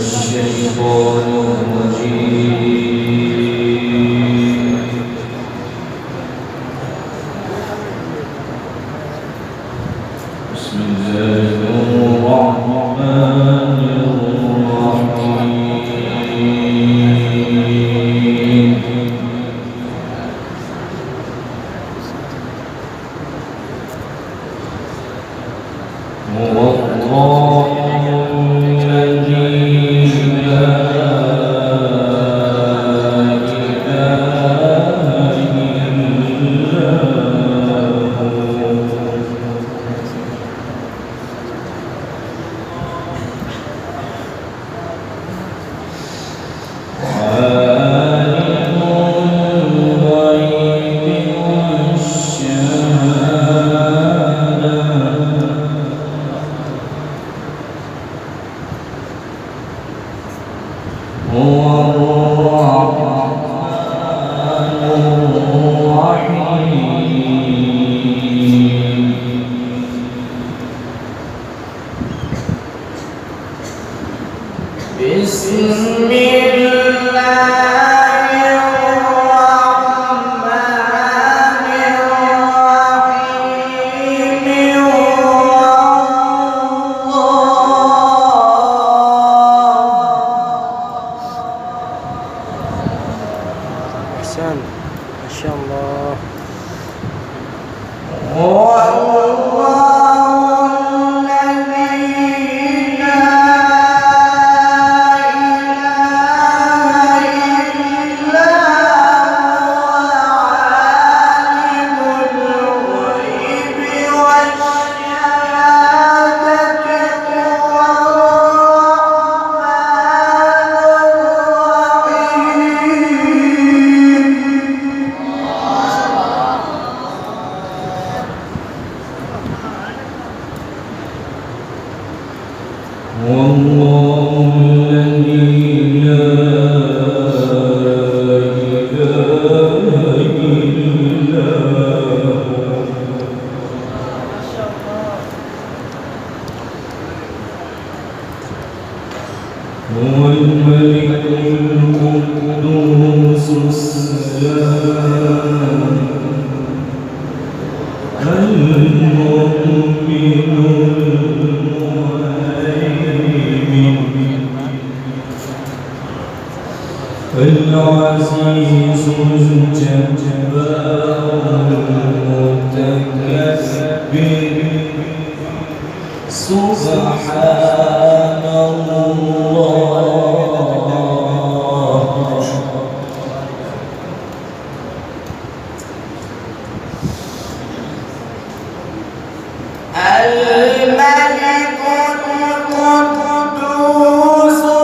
الشيطان الرجيم. بسم الله الرحمن الرحيم. هو الله ما شاء الله. هو الملك القدوس السلام المؤمن المهيمن العزيز الجبار المتكبر سبحان الله. الملك القدوس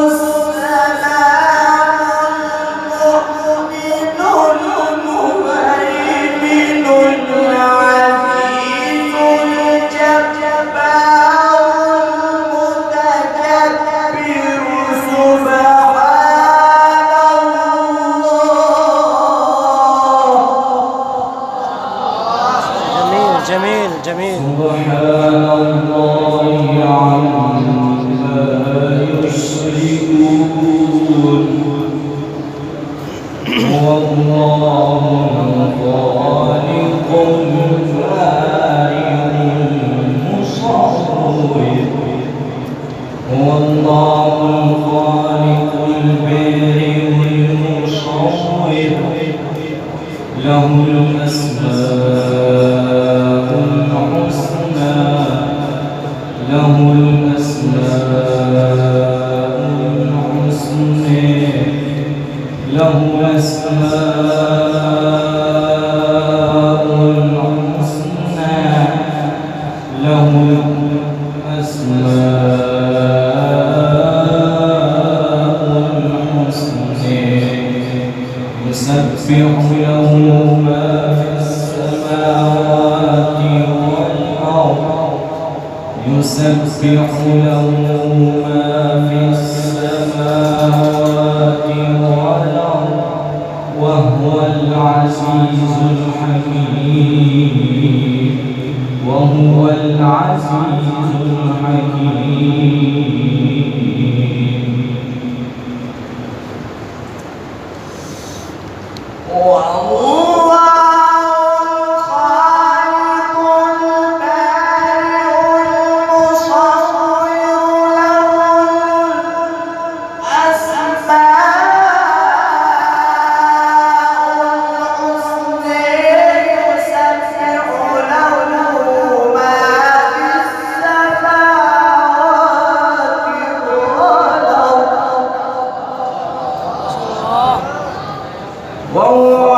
السلام المؤمن المهيمن العزيز الجبار المتكبر سبحان الله. جميل جميل. سبحان الله عما يشركون. هو الله الخالق البارئ المصور. هو الله الخالق البارئ المصور. له الأسماء الحسنى. له الأسماء الحسنى. له الأسماء الحسنى. له الأسماء الحسنى. يسبح له ما في السماوات والأرض. يسبح له ما في السماوات والأرض وهو العزيز الحكيم. وهو العزيز الحكيم. وهو الخالق البارئ المصور له الأسماء الحسنى يسبح له ما في السماوات والأرض وهو